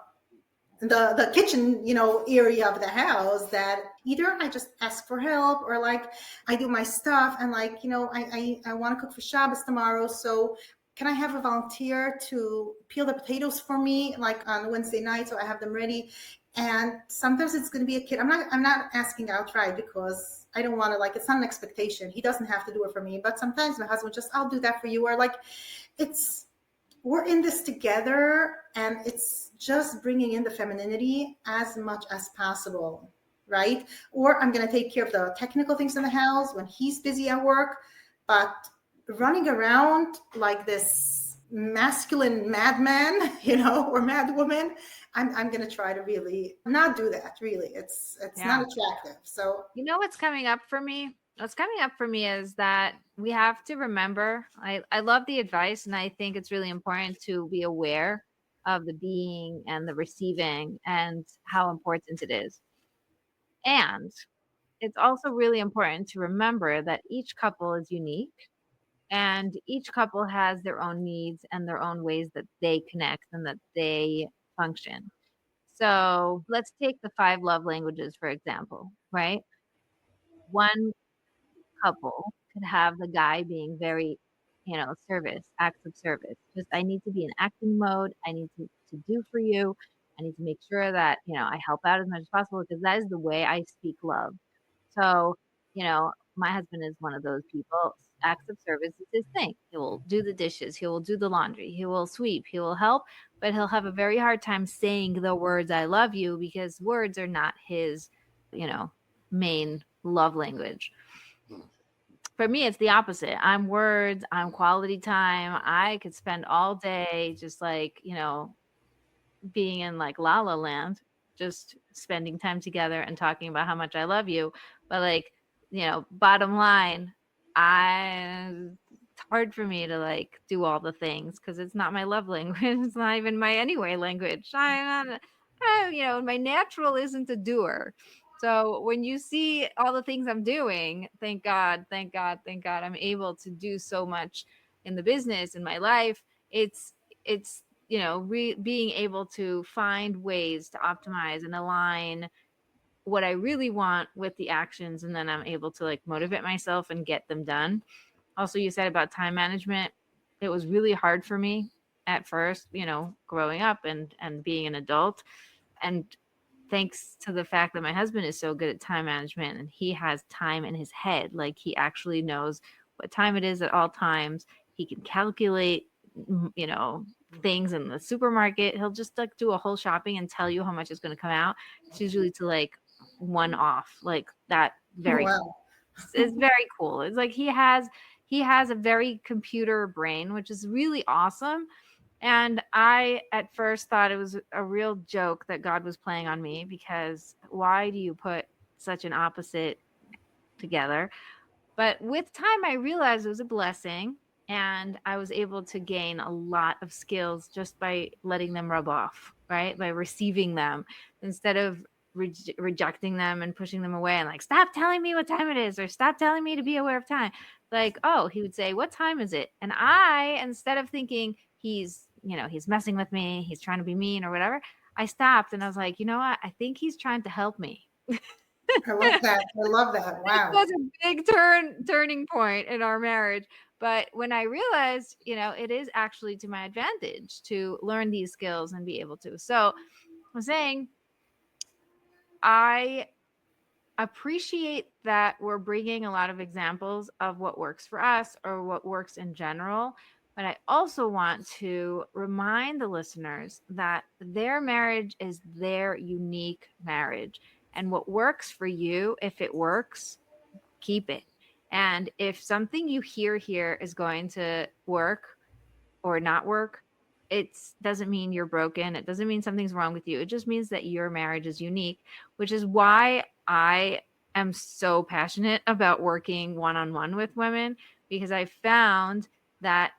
the kitchen, area of the house, that either I just ask for help, or like I do my stuff, and like, I want to cook for Shabbos tomorrow. So can I have a volunteer to peel the potatoes for me, like on Wednesday night, so I have them ready? And sometimes it's going to be a kid. I'm not asking outright, because I don't want to, like, it's not an expectation. He doesn't have to do it for me. But sometimes my husband just, I'll do that for you. Or like, we're in this together, and it's just bringing in the femininity as much as possible, right? Or I'm going to take care of the technical things in the house when he's busy at work. But running around like this masculine madman, or madwoman, I'm going to try to really not do that. Really, it's not attractive. So what's coming up for me? What's coming up for me is that we have to remember, I love the advice, and I think it's really important to be aware of the being and the receiving and how important it is. And it's also really important to remember that each couple is unique, and each couple has their own needs and their own ways that they connect and that they function. So let's take the 5 love languages, for example, right? One couple could have the guy being very, acts of service. Just, I need to be in acting mode. I need to do for you. I need to make sure that, I help out as much as possible, because that is the way I speak love. So, my husband is one of those people. Acts of service is his thing. He will do the dishes. He will do the laundry. He will sweep. He will help, but he'll have a very hard time saying the words "I love you," because words are not his, main love language. For me, it's the opposite. I'm words, I'm quality time. I could spend all day just like, being in like La La Land, just spending time together and talking about how much I love you. But like, bottom line, it's hard for me to like do all the things because it's not my love language. It's not even my anyway language. My natural isn't a doer. So when you see all the things I'm doing, thank God, thank God, thank God, I'm able to do so much in the business, in my life. It's being able to find ways to optimize and align what I really want with the actions, and then I'm able to like motivate myself and get them done. Also, you said about time management. It was really hard for me at first, growing up and being an adult. And thanks to the fact that my husband is so good at time management, and he has time in his head, like he actually knows what time it is at all times. He can calculate, things in the supermarket. He'll just like do a whole shopping and tell you how much it's going to come out. It's usually to like one off, like that. Very wow. It's very cool. It's like he has a very computer brain, which is really awesome. And I at first thought it was a real joke that God was playing on me, because why do you put such an opposite together? But with time, I realized it was a blessing, and I was able to gain a lot of skills just by letting them rub off, right? By receiving them instead of rejecting them and pushing them away and like, stop telling me what time it is, or stop telling me to be aware of time. Like, oh, he would say, what time is it? And I, instead of thinking he's messing with me, he's trying to be mean or whatever, I stopped and I was like, you know what? I think he's trying to help me. I love that. I love that. It Wow. was a big turning point in our marriage. But when I realized, it is actually to my advantage to learn these skills and be able to. So I'm saying I appreciate that we're bringing a lot of examples of what works for us or what works in general. But I also want to remind the listeners that their marriage is their unique marriage. And what works for you, if it works, keep it. And if something you hear here is going to work or not work, it doesn't mean you're broken. It doesn't mean something's wrong with you. It just means that your marriage is unique, which is why I am so passionate about working one-on-one with women, because I found that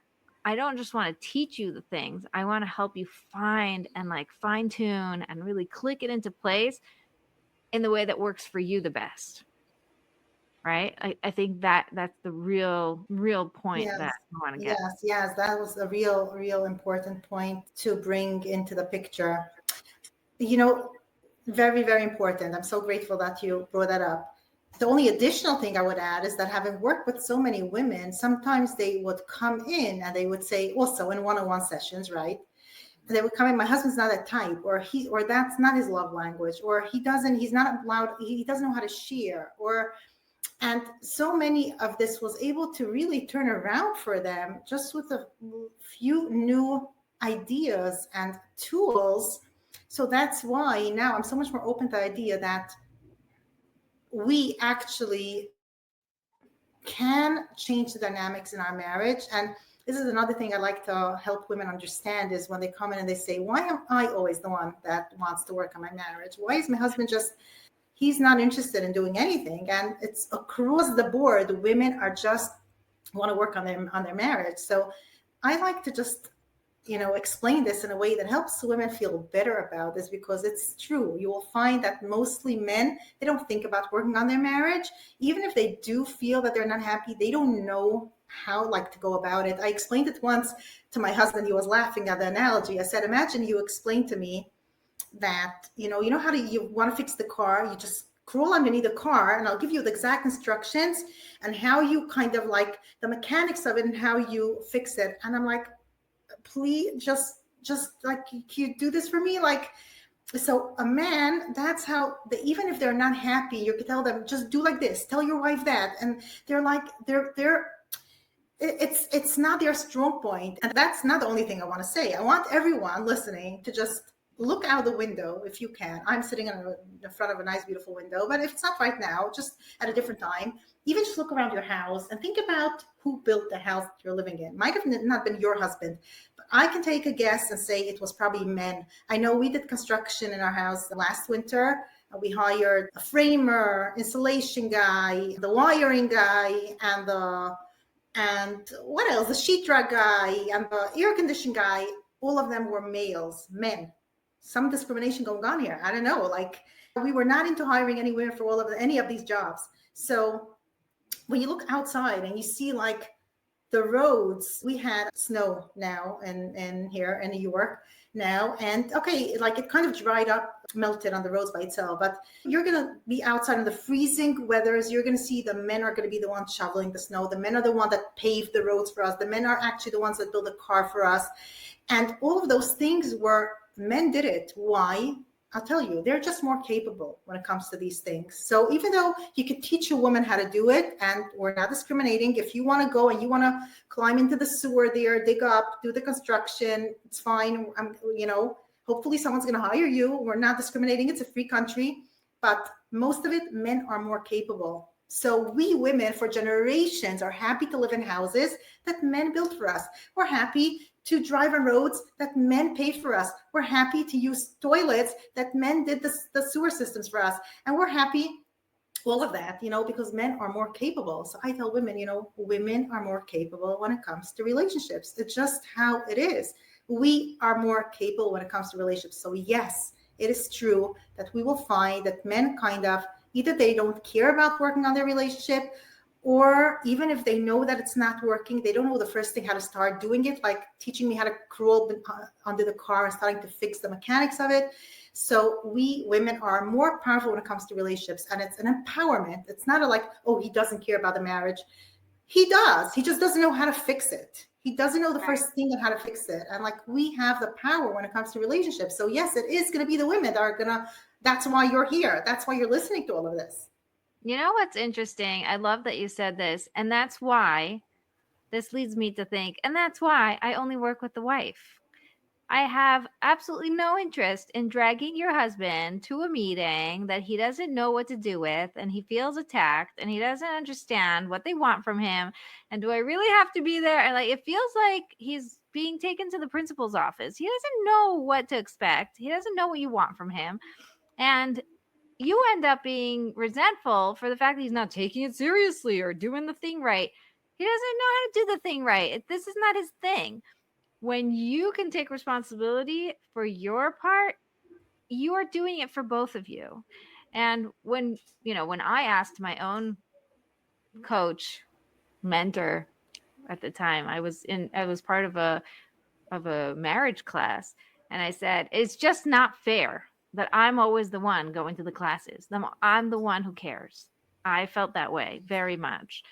I don't just want to teach you the things. I want to help you find and like fine tune and really click it into place in the way that works for you the best. Right? I think that's the real point Yes, that I want to get. yes. That was a real important point to bring into the picture. you know, very, very important. I'm so grateful that you brought that up. The only additional thing I would add is that having worked with so many women, sometimes they would come in and they would say, also in one-on-one sessions, right? They would come in, my husband's not that type, or that's not his love language, or he's not allowed, he doesn't know how to share, and so many of this was able to really turn around for them just with a few new ideas and tools. So that's why now I'm so much more open to the idea that we actually can change the dynamics in our marriage. And this is another thing I like to help women understand is when they come in and they say, why am I always the one that wants to work on my marriage? Why is my husband he's not interested in doing anything? And it's across the board, women are just want to work on their marriage. So I like to just explain this in a way that helps women feel better about this, because it's true. You will find that mostly men, they don't think about working on their marriage. Even if they do feel that they're not happy, they don't know how to go about it. I explained it once to my husband. He was laughing at the analogy. I said, imagine you explain to me that, you know how you want to fix the car, you just crawl underneath the car and I'll give you the exact instructions and how you kind of the mechanics of it and how you fix it. And I'm like, please just can you do this for me? So a man, that's how even if they're not happy, you can tell them, just do like this, tell your wife that, and it's not their strong point. And that's not the only thing I want to say. I want everyone listening to just look out the window if you can. I'm sitting in front of a nice, beautiful window, but if it's not right now, just at a different time, even just look around your house and think about who built the house you're living in. Might have not been your husband, but I can take a guess and say it was probably men. I know we did construction in our house last winter. We hired a framer, installation guy, the wiring guy, and what else? The sheetrock guy and the air conditioning guy. All of them were men. Some discrimination going on here. I don't know. We were not into hiring any women for any of these jobs. So when you look outside and you see the roads, we had snow now and here in New York now, and okay, it kind of dried up, melted on the roads by itself, but you're going to be outside in the freezing weathers. You're going to see the men are going to be the ones shoveling the snow. The men are the ones that pave the roads for us. The men are actually the ones that build the car for us. And all of those things men did it. Why? I'll tell you, they're just more capable when it comes to these things. So even though you could teach a woman how to do it, and we're not discriminating, if you want to go and you want to climb into the sewer there, dig up, do the construction, it's fine. Hopefully someone's going to hire you. We're not discriminating. It's a free country, but most of it, men are more capable. So we women for generations are happy to live in houses that men built for us. We're happy to drive on roads that men paved for us. We're happy to use toilets that men did the sewer systems for us. And we're happy, all of that, because men are more capable. So I tell women, women are more capable when it comes to relationships. It's just how it is. We are more capable when it comes to relationships. So yes, it is true that we will find that men kind of, either they don't care about working on their relationship, or even if they know that it's not working, they don't know the first thing how to start doing it, like teaching me how to crawl under the car and starting to fix the mechanics of it. So we women are more powerful when it comes to relationships, and it's an empowerment. It's not he doesn't care about the marriage. He does. He just doesn't know how to fix it. He doesn't know the first thing on how to fix it. And we have the power when it comes to relationships. So yes, it is going to be the women that are that's why you're here. That's why you're listening to all of this. You know what's interesting? I love that you said this. And that's why this leads me to think, and that's why I only work with the wife. I have absolutely no interest in dragging your husband to a meeting that he doesn't know what to do with, and he feels attacked and he doesn't understand what they want from him. And do I really have to be there? And it feels like he's being taken to the principal's office. He doesn't know what to expect. He doesn't know what you want from him. And you end up being resentful for the fact that he's not taking it seriously or doing the thing right. He doesn't know how to do the thing right. This is not his thing. When you can take responsibility for your part, you are doing it for both of you. And when I asked my own coach, mentor at the time, I was part of a marriage class, and I said, it's just not fair that I'm always the one going to the classes. I'm the one who cares. I felt that way very much.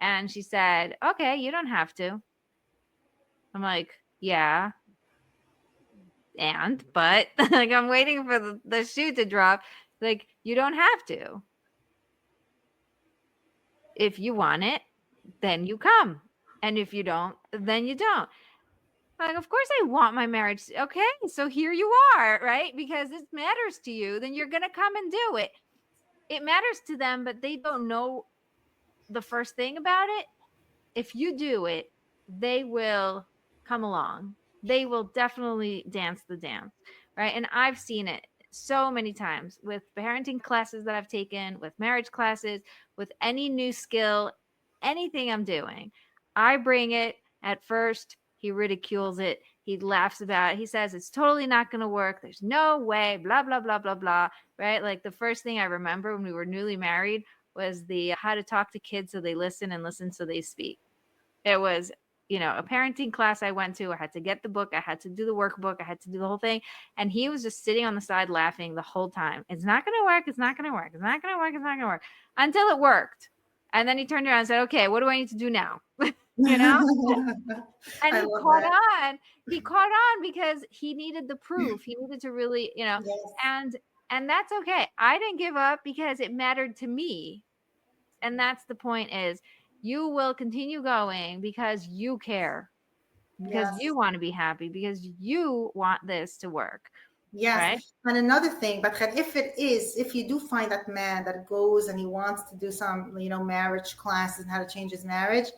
And she said, okay, you don't have to. I'm like, yeah, but like I'm waiting for the shoe to drop. Like, you don't have to. If you want it, then you come. And if you don't, then you don't. Like, of course I want my marriage. Okay, so here you are, right? Because it matters to you, then you're going to come and do it. It matters to them, but they don't know the first thing about it. If you do it, they will come along. They will definitely dance the dance, right? And I've seen it so many times with parenting classes that I've taken, with marriage classes, with any new skill, anything I'm doing. I bring it at first. He ridicules it. He laughs about it. He says it's totally not going to work. There's no way, blah, blah, blah, blah, blah, right? Like the first thing I remember when we were newly married was the how to talk to kids so they listen and listen so they speak. It was, a parenting class I went to. I had to get the book. I had to do the workbook. I had to do the whole thing. And he was just sitting on the side laughing the whole time. It's not going to work. It's not going to work. It's not going to work. It's not going to work until it worked. And then he turned around and said, okay, what do I need to do now? you know? And I he love caught that. on. He caught on because he needed the proof. He needed to really, Yes. and that's okay. I didn't give up because it mattered to me. And that's the point is you will continue going because you care, because Yes. you want to be happy, because you want this to work, right? Yes. And another thing, but if you do find that man that goes and he wants to do some, marriage classes and how to change his marriage,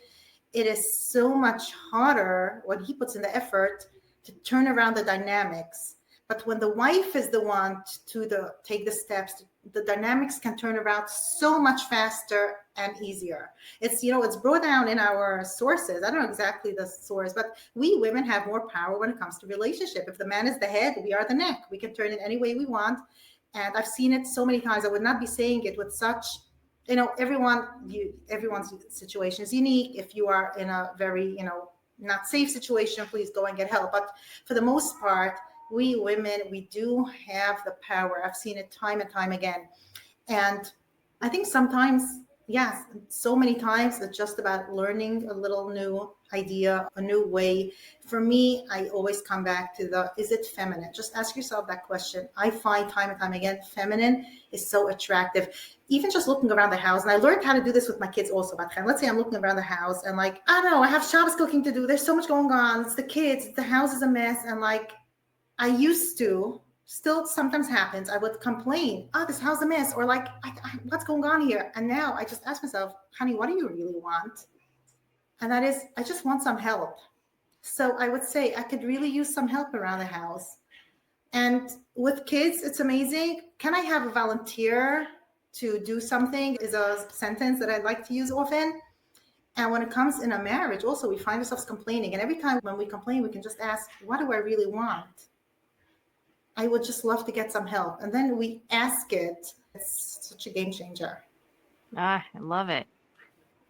it is so much harder when he puts in the effort to turn around the dynamics. But when the wife is the one to take the steps, the dynamics can turn around so much faster and easier. It's brought down in our sources. I don't know exactly the source, but we women have more power when it comes to relationship. If the man is the head, we are the neck. We can turn it any way we want. And I've seen it so many times. I would not be saying it with such everyone's situation is unique. If you are in a very, not safe situation, please go and get help. But for the most part, we women, we do have the power. I've seen it time and time again. And I think sometimes, yes, so many times it's just about learning a little new idea, a new way. For me, I always come back to is it feminine? Just ask yourself that question. I find time and time again, feminine is so attractive. Even just looking around the house, and I learned how to do this with my kids also. But let's say I'm looking around the house and I don't know, I have Shabbos cooking to do. There's so much going on. It's the kids, the house is a mess. And I used to, still sometimes happens, I would complain, this house is a mess, or what's going on here? And now I just ask myself, honey, what do you really want? And that is, I just want some help. So I would say I could really use some help around the house. And with kids, it's amazing. Can I have a volunteer to do something is a sentence that I'd like to use often. And when it comes in a marriage, also, we find ourselves complaining. And every time when we complain, we can just ask, what do I really want? I would just love to get some help. And then we ask it. It's such a game changer. I love it.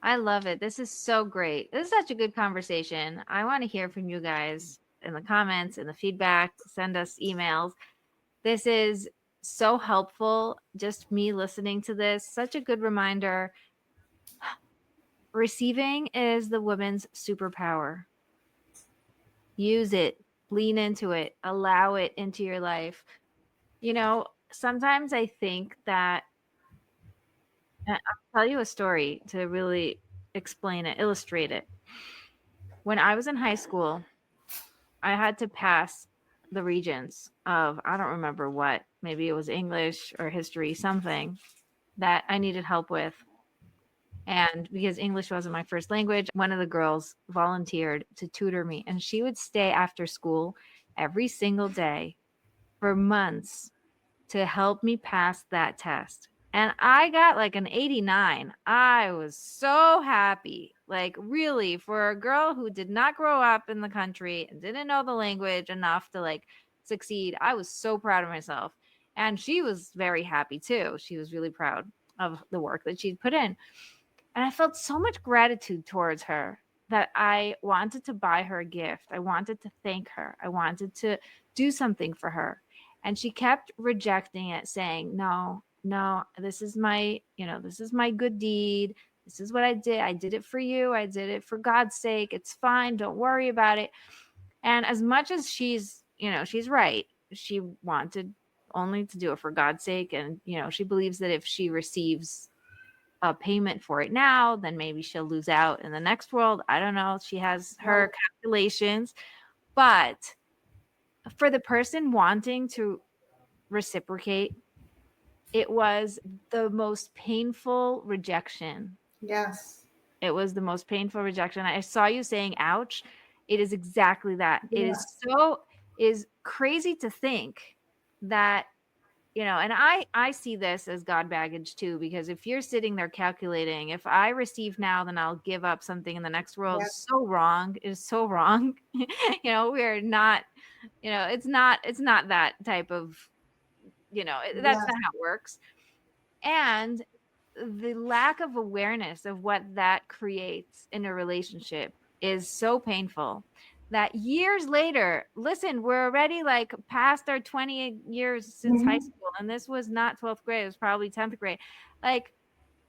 I love it. This is so great. This is such a good conversation. I want to hear from you guys in the comments, in the feedback. Send us emails. This is so helpful. Just me listening to this, such a good reminder. Receiving is the woman's superpower. Use it, lean into it, allow it into your life. Sometimes I think that I'll tell you a story to really explain it, illustrate it. When I was in high school, I had to pass the regents of, I don't remember what, maybe it was English or history, something that I needed help with. And because English wasn't my first language, one of the girls volunteered to tutor me. And she would stay after school every single day for months to help me pass that test. And I got like an 89. I was so happy. Like, really, for a girl who did not grow up in the country and didn't know the language enough to succeed, I was so proud of myself. And she was very happy too. She was really proud of the work that she'd put in. And I felt so much gratitude towards her that I wanted to buy her a gift. I wanted to thank her. I wanted to do something for her. And she kept rejecting it, saying, no, no, this is my, this is my good deed. This is what I did. I did it for you. I did it for God's sake. It's fine. Don't worry about it. And as much as she's right, she wanted only to do it for God's sake. And, she believes that if she receives a payment for it now, then maybe she'll lose out in the next world. I don't know. She has her calculations. But for the person wanting to reciprocate, it was the most painful rejection. Yes. It was the most painful rejection. I saw you saying, ouch. It is exactly that. It is crazy to think that, and I see this as God baggage too, because if you're sitting there calculating, if I receive now, then I'll give up something in the next world. Yeah. So wrong. It is so wrong. We're not, it's not that type of, that's Yes. not how it works. And the lack of awareness of what that creates in a relationship is so painful that years later, listen, we're already like past our 28 years since high Mhm. school. And this was not 12th grade, it was probably 10th grade. Like,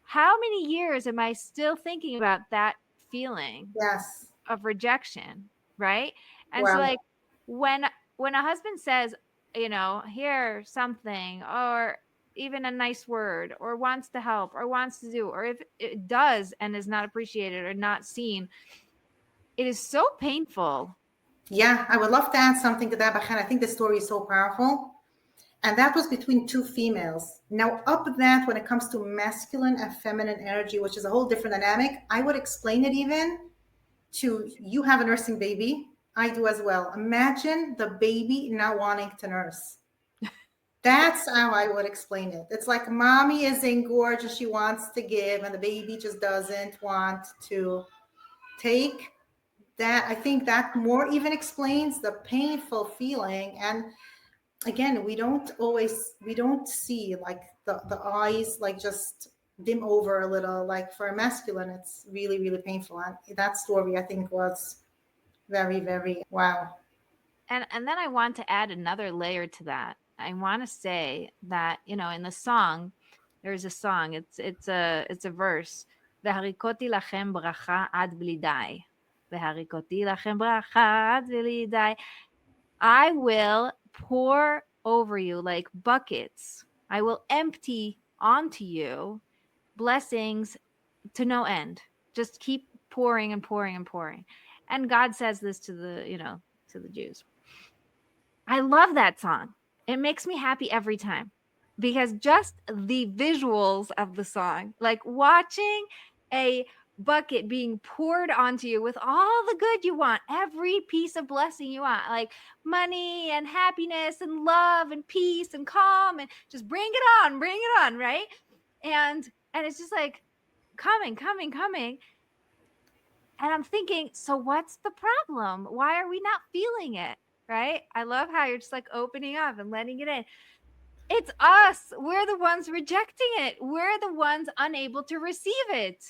how many years am I still thinking about that feeling Yes. of rejection? Right. And so, Wow. like, when a husband says, here something, or even a nice word, or wants to help, or wants to do, or if it does and is not appreciated or not seen, it is so painful. Yeah, I would love to add something to that, Bachan. I think the story is so powerful. And that was between two females. Now, up that, when it comes to masculine and feminine energy, which is a whole different dynamic, I would explain it even to you have a nursing baby. I do as well. Imagine the baby not wanting to nurse. That's how I would explain it. It's like mommy is engorged and she wants to give, and the baby just doesn't want to take. That I think that more even explains the painful feeling. And again, we don't see like the eyes like just dim over a little. Like for a masculine, it's really, really painful. And that story I think was very, very wow. And then I want to add another layer to that. I want to say that, in the song, there's a song, it's a verse. והריקותי לכם ברכה עד בלי די. והריקותי לכם ברכה עד בלי די. I will pour over you like buckets. I will empty onto you blessings to no end. Just keep pouring and pouring and pouring. And God says this to the Jews. I love that song. It makes me happy every time because just the visuals of the song, like watching a bucket being poured onto you with all the good you want, every piece of blessing you want, like money and happiness and love and peace and calm, and just bring it on, right? And it's just like coming, coming, coming. And I'm thinking, so what's the problem? Why are we not feeling it? Right? I love how you're just like opening up and letting it in. It's us. We're the ones rejecting it. We're the ones unable to receive it.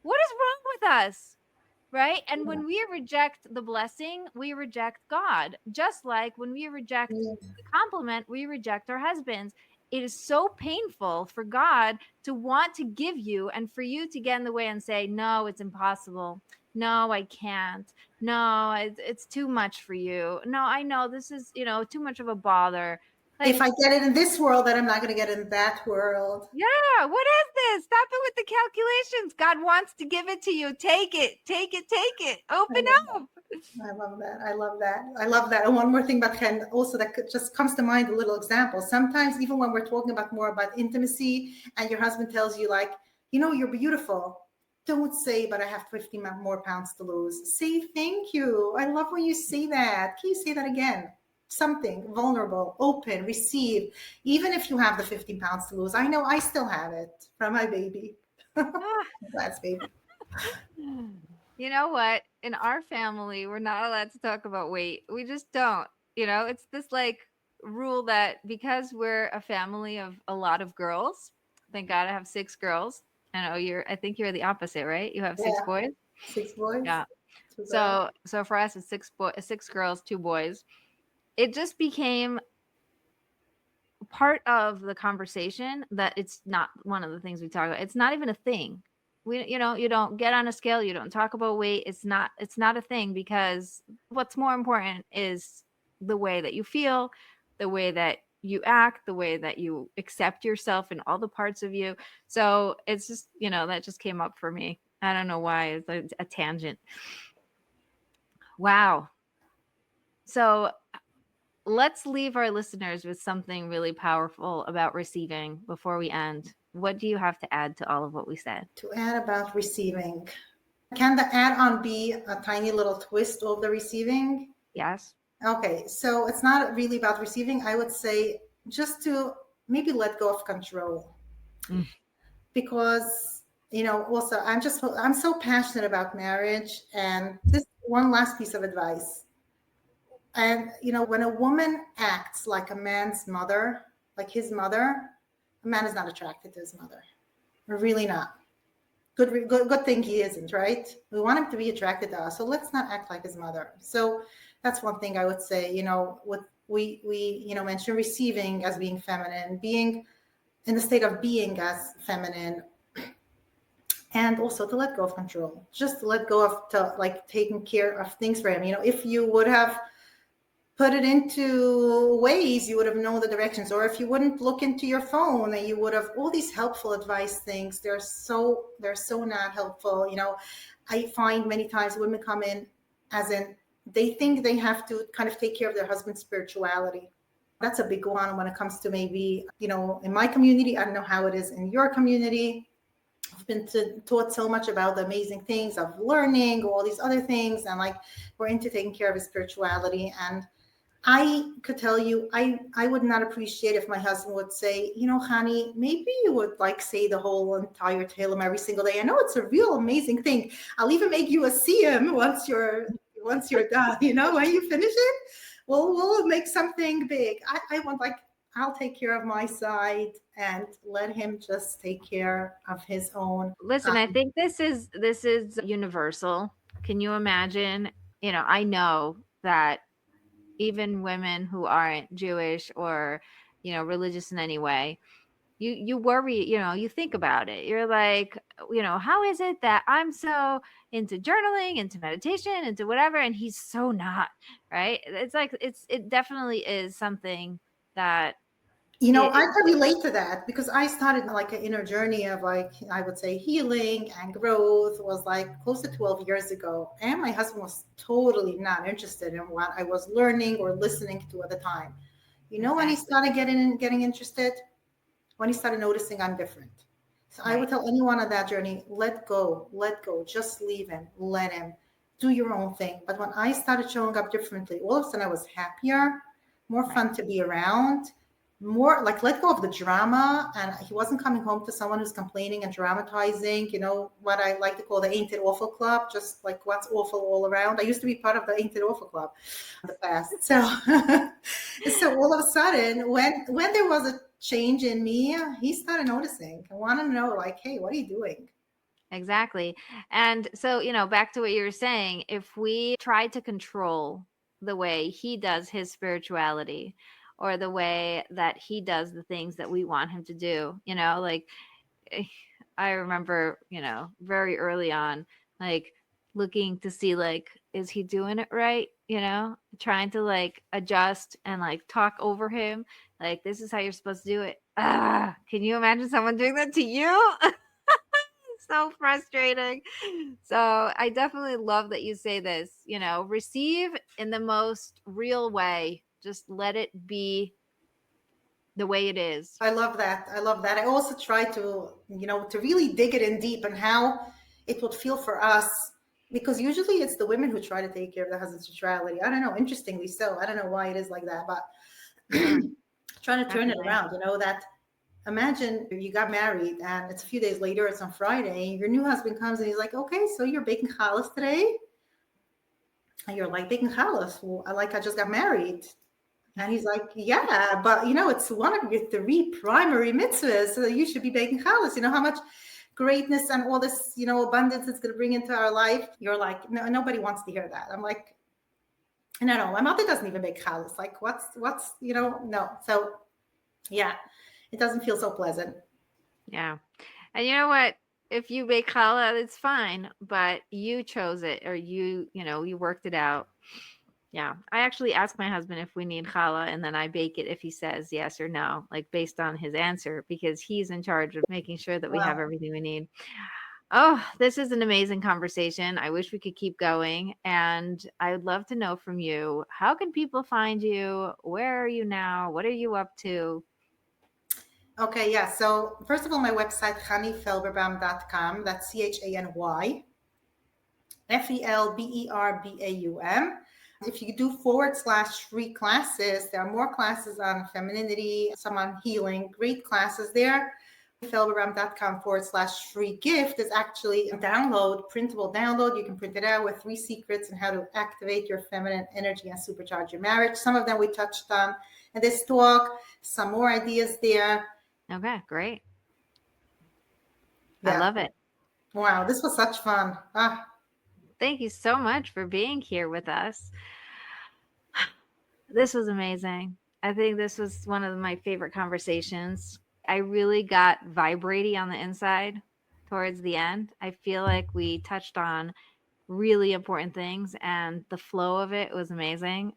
What is wrong with us? Right? And when we reject the blessing, we reject God. Just like when we reject the compliment, we reject our husbands. It is so painful for God to want to give you and for you to get in the way and say, no, it's impossible. No, I can't. No, it's too much for you. No, I know this is, too much of a bother. If Like, I get it in this world, then I'm not going to get it in that world. yeah, what is this? Stop it with the calculations. God wants to give it to you. Take it, take it, take it. Open up. I love that. I love that. I love that. And one more thing about Chen, also that just comes to mind, a little example. Sometimes, even when we're talking about more about intimacy, and your husband tells you, like, you're beautiful. Don't say, but I have 50 more pounds to lose. Say thank you. I love when you say that. Can you say that again? Something vulnerable, open, receive. Even if you have the 50 pounds to lose, I know I still have it from my baby. That's baby. You know what? In our family, we're not allowed to talk about weight. We just don't. It's this like rule that because we're a family of a lot of girls, thank God I have 6 girls. I think you're the opposite, right? You have 6 Yeah. boys? 6 boys. Yeah. 2 girls. So for us it's 6 girls, 2 boys. It just became part of the conversation that it's not one of the things we talk about. It's not even a thing. You don't get on a scale, you don't talk about weight. It's not a thing, because what's more important is the way that you feel, the way that you act, the way that you accept yourself and all the parts of you. So it's just, that just came up for me. I don't know why. It's a tangent. Wow. So let's leave our listeners with something really powerful about receiving before we end. What do you have to add to all of what we said? To add about receiving, can the add-on be a tiny little twist of the receiving? Yes. Okay, so it's not really about receiving. I would say just to maybe let go of control. Because, also I'm so passionate about marriage, and this one last piece of advice. And, when a woman acts like a man's mother, like his mother, a man is not attracted to his mother. Really not. Good thing he isn't, right? We want him to be attracted to us, so let's not act like his mother. So that's one thing I would say. What we mentioned receiving as being feminine, being in the state of being as feminine, and also to let go of control. Just to let go of taking care of things for him. If you would have put it into ways, you would have known the directions. Or if you wouldn't look into your phone, and you would have all these helpful advice things. They're so not helpful. I find many times women come in as in they think they have to kind of take care of their husband's spirituality. That's a big one when it comes to maybe, in my community. I don't know how it is in your community. I've been taught so much about the amazing things of learning, all these other things, and we're into taking care of his spirituality. And I could tell you, I would not appreciate if my husband would say, Chany, maybe you would say the whole entire Tehillim every single day. I know it's a real amazing thing. I'll even make you a siyum once you're done. When you finish it, we'll make something big. I want I'll take care of my side and let him just take care of his own. Listen, I think this is universal. Can you imagine? I know that even women who aren't Jewish or, religious in any way, you worry, you think about it. You're like, how is it that I'm so into journaling, into meditation, into whatever, and he's so not, right? It's like, it definitely is something that I can relate to that because I started an inner journey of I would say healing and growth was close to 12 years ago. And my husband was totally not interested in what I was learning or listening to at the time. When he started getting interested, when he started noticing I'm different. So I would tell anyone on that journey, let go, just leave him, let him do your own thing. But when I started showing up differently, all of a sudden I was happier, more fun to be around, more let go of the drama. And he wasn't coming home to someone who's complaining and dramatizing, what I like to call the Ain't It Awful Club, just what's awful all around. I used to be part of the Ain't It Awful Club in the past. So so all of a sudden when there was a change in me, he started noticing and wanted to know hey, what are you doing? Exactly. And so, back to what you were saying, if we try to control the way he does his spirituality or the way that he does the things that we want him to do, I remember, very early on, looking to see, is he doing it right? Trying to adjust and talk over him. This is how you're supposed to do it. Can you imagine someone doing that to you? So frustrating. So I definitely love that you say this, receive in the most real way. Just let it be the way it is. I love that. I also try to, to really dig it in deep and how it would feel for us, because usually it's the women who try to take care of the husband's spirituality. I don't know, interestingly so. I don't know why it is like that, but trying to turn it around, that imagine you got married and it's a few days later, it's on Friday, your new husband comes and he's like, okay, so you're baking challahs today? And you're like, baking challahs? Well, I just got married. And he's like, yeah, but it's one of your 3 primary mitzvahs, so you should be baking challahs. How much greatness and all this, abundance it's going to bring into our life. You're like, no, nobody wants to hear that. I'm like, no, my mother doesn't even bake challahs. What's, no. So Yeah, it doesn't feel so pleasant. Yeah. And you know what? If you bake challah, it's fine, but you chose it, or you worked it out. Yeah. I actually ask my husband if we need challah, and then I bake it if he says yes or no, like based on his answer, because he's in charge of making sure that we have Wow. everything we need. Oh, this is an amazing conversation. I wish we could keep going. And I would love to know from you, how can people find you? Where are you now? What are you up to? Okay, yeah. So first of all, my website, chanyfelberbaum.com. That's CHANY FELBERBAUM. If you do /free classes, there are more classes on femininity, some on healing, great classes there. Felberbaum.com /free gift is actually a printable download. You can print it out with 3 secrets on how to activate your feminine energy and supercharge your marriage. Some of them we touched on in this talk, some more ideas there. Okay, great. I Yeah. love it. Wow, this was such fun. Thank you so much for being here with us. This was amazing. I think this was one of my favorite conversations. I really got vibrating on the inside towards the end. I feel like we touched on really important things, and the flow of it was amazing.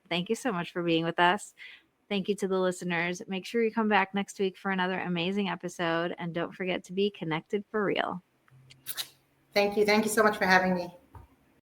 Thank you so much for being with us. Thank you to the listeners. Make sure you come back next week for another amazing episode, and don't forget to be connected for real. Thank you. Thank you so much for having me.